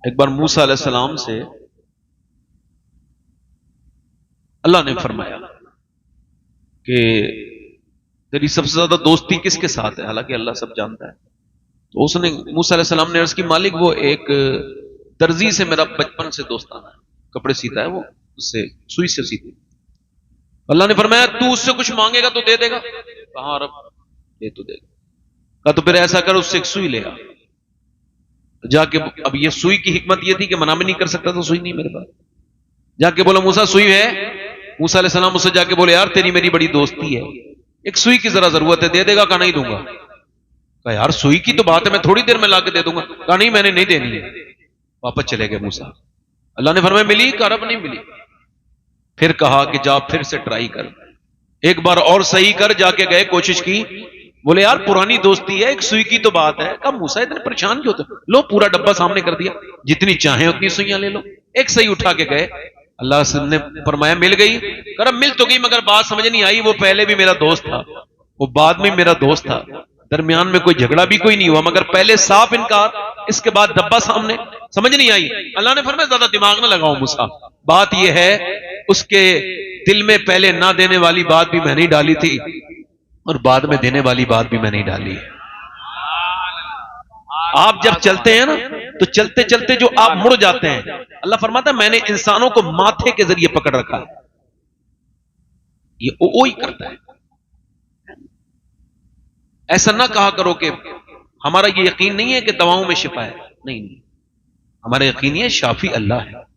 ایک بار موسیٰ علیہ السلام سے اللہ نے فرمایا کہ تیری سب سے زیادہ دوستی کس کے ساتھ ہے؟ حالانکہ اللہ سب جانتا ہے. تو اس نے موسیٰ علیہ السلام نے عرض کی مالک وہ ایک درزی سے میرا بچپن سے دوستانہ ہے، کپڑے سیتا ہے، وہ اس سے سوئی سے سیتی. اللہ نے فرمایا تو اس سے کچھ مانگے گا تو دے دے گا؟ کہاں رب دے تو دے گا. کہا تو پھر ایسا کر اس سے ایک سوئی لے آ. جا کے اب یہ سوئی کی حکمت یہ تھی کہ منع بھی نہیں کر سکتا تو سوئی نہیں میرے پاس. جا کے بولا موسیٰ سوئی ہے. موسیٰ علیہ السلام اس سے جا کے بولے یار تیری میری بڑی دوستی ہے، ایک سوئی کی ذرا ضرورت ہے، دے دے گا؟ کہا نہیں دوں گا. کہا یار سوئی کی تو بات ہے، میں تھوڑی دیر میں لا کے دے دوں گا. کہا نہیں میں نے نہیں دینی ہے. واپس چلے گئے موسیٰ. اللہ نے فرمایا ملی؟ کہا رب نہیں ملی. پھر کہا کہ جا پھر سے ٹرائی کر، ایک بار اور صحیح کر. جا کے گئے، کوشش کی. بولے یار پرانی دوستی ہے، ایک سوئی کی تو بات ہے. کہا موسیٰ اتنے پریشان کیوں ہوتے؟ لو پورا ڈبہ سامنے کر دیا، جتنی چاہیں اتنی سوئیاں لے لو. ایک صحیح اٹھا کے گئے. اللہ نے فرمایا مل گئی؟ کہ مل تو گئی مگر بات سمجھ نہیں آئی، وہ پہلے بھی میرا دوست تھا، وہ بعد میں میرا دوست تھا، درمیان میں کوئی جھگڑا بھی کوئی نہیں ہوا، مگر پہلے صاف انکار، اس کے بعد ڈبہ سامنے، سمجھ نہیں آئی. اللہ نے فرمایا زیادہ دماغ نہ لگاؤ موسیٰ، بات یہ ہے اس کے دل میں پہلے نہ دینے والی بات بھی میں نہیں ڈالی تھی اور بعد میں دینے والی بات بھی میں نہیں ڈالی. آپ جب چلتے ہیں نا تو چلتے چلتے جو آپ مڑ جاتے ہیں، اللہ فرماتا ہے میں نے انسانوں کو ماتھے کے ذریعے پکڑ رکھا ہے. یہ وہی کرتا ہے. ایسا نہ کہا کرو کہ ہمارا یہ یقین نہیں ہے کہ دواؤں میں شفا ہے. نہیں، ہمارا یقین یہ شافی اللہ ہے.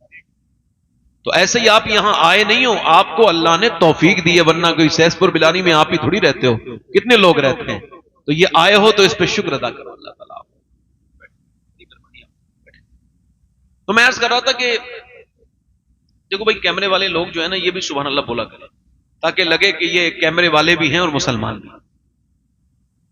تو ایسے ہی آپ یہاں آئے نہیں ہو، آپ کو اللہ نے توفیق دی ہے، ورنہ کوئی سیس پور بلانی میں آپ ہی تھوڑی رہتے ہو، کتنے لوگ رہتے ہیں. تو یہ آئے ہو تو اس پہ شکر ادا کرو اللہ تعالیٰ. تو میں عرض کر رہا تھا کہ دیکھو بھائی کیمرے والے لوگ جو ہے نا یہ بھی سبحان اللہ بولا کریں تاکہ لگے کہ یہ کیمرے والے بھی ہیں اور مسلمان بھی.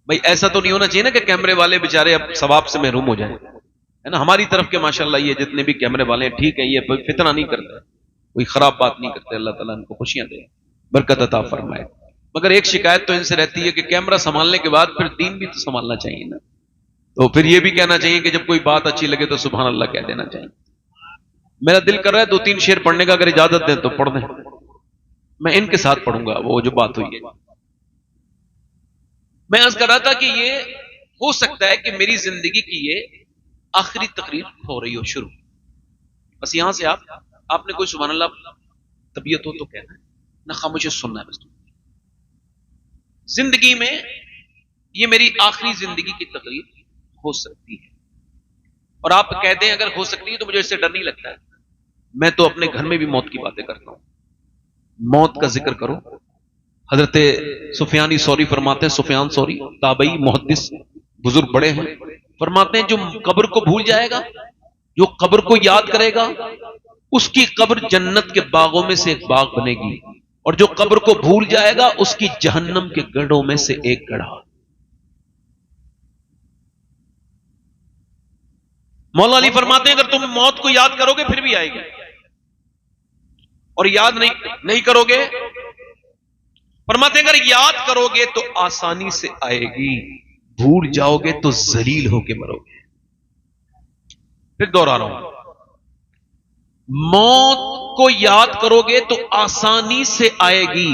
بھائی ایسا تو نہیں ہونا چاہیے نا کہ کیمرے والے بےچارے اب ثواب سے محروم ہو جائیں، ہے نا. ہماری طرف کے ماشاءاللہ یہ جتنے بھی کیمرے والے ہیں ٹھیک ہے، یہ فتنہ نہیں کرتے، کوئی خراب بات نہیں کرتے. اللہ تعالیٰ ان کو خوشیاں دے، برکت عطا فرمائے. مگر ایک شکایت تو ان سے رہتی ہے کہ کیمرہ سنبھالنے کے بعد پھر دین بھی تو سنبھالنا چاہیے نا. تو پھر یہ بھی کہنا چاہیے کہ جب کوئی بات اچھی لگے تو سبحان اللہ کہہ دینا چاہیے. میرا دل کر رہا ہے 2-3 شعر پڑھنے کا، اگر اجازت دیں تو پڑھ دیں. میں ان کے ساتھ پڑھوں گا وہ جو بات ہوئی ہے. میں عرض کر رہا تھا کہ یہ ہو سکتا ہے کہ میری زندگی کی یہ آخری تقریر ہو رہی ہو شروع، بس یہاں سے آپ نے کوئی سبحان اللہ طبیعت ہو تو کہنا ہے، نہ خاموشی سننا ہے. بس زندگی میں یہ میری آخری زندگی کی تقریر ہو سکتی ہے، اور آپ کہتے ہیں اگر ہو سکتی ہے تو مجھے اس سے ڈر نہیں لگتا ہے. میں تو اپنے گھر میں بھی موت کی باتیں کرتا ہوں. موت کا ذکر کرو. حضرت سفیانی ثوری فرماتے ہیں، سفیان ثوری تابعی محدث بزرگ بڑے ہیں، فرماتے ہیں جو قبر کو بھول جائے گا، جو قبر کو یاد کرے گا، اس کی قبر جنت کے باغوں میں سے ایک باغ بنے گی، اور جو قبر کو بھول جائے گا اس کی جہنم کے گڑھوں میں سے ایک گڑھا. مولا علی فرماتے ہیں اگر تم موت کو یاد کرو گے پھر بھی آئے گی، اور یاد نہیں کرو گے، فرماتے ہیں اگر یاد کرو گے تو آسانی سے آئے گی، بھول جاؤ گے تو ذلیل ہو کے مرو گے. پھر دوہرا رہا ہوں، موت کو یاد کرو گے تو آسانی سے آئے گی،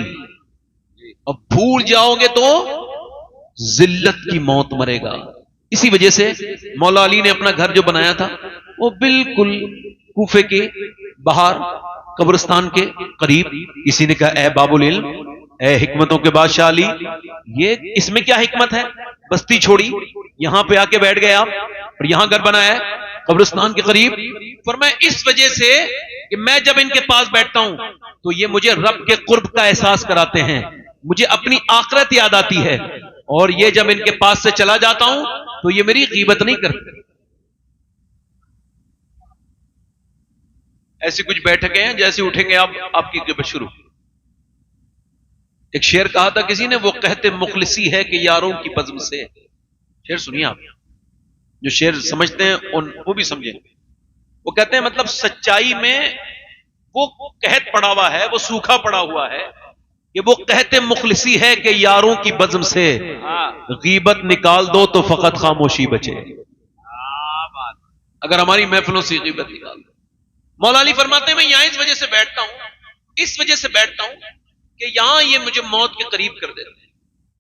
اور بھول جاؤ گے تو ذلت کی موت مرے گا. اسی وجہ سے مولا علی نے اپنا گھر جو بنایا تھا وہ بالکل کوفے کے باہر قبرستان کے قریب. کسی نے کہا اے باب العلم، اے حکمتوں کے بادشاہ علی، یہ اس میں کیا حکمت ہے؟ بستی چھوڑی یہاں پہ آ کے بیٹھ گئے آپ اور یہاں گھر بنایا ہے قبرستان کے قریب. فرمایا اس وجہ سے کہ میں جب ان کے پاس بیٹھتا ہوں تو یہ مجھے رب کے قرب کا احساس کراتے ہیں، مجھے اپنی آخرت یاد آتی ہے، اور یہ جب ان کے پاس سے چلا جاتا ہوں تو یہ میری غیبت نہیں کرتے. ایسی کچھ بیٹھکیں ہیں جیسے اٹھیں گے آپ کی غیبت شروع. ایک شعر کہا تھا کسی نے، وہ کہتے مخلصی ہے کہ یاروں کی بزم سے. شعر سنیے آپ، جو شعر سمجھتے ہیں وہ بھی سمجھیں. وہ کہتے ہیں مطلب سچائی میں وہ قحط پڑا ہوا ہے، وہ سوکھا پڑا ہوا ہے، کہ وہ کہتے مخلصی ہے کہ یاروں کی بزم سے غیبت نکال دو تو فقط خاموشی بچے. اگر ہماری محفلوں سے غیبت نکال دو. مولا علی فرماتے ہیں میں یہاں اس وجہ سے بیٹھتا ہوں کہ یہاں یہ مجھے موت کے قریب کر دیتے ہیں.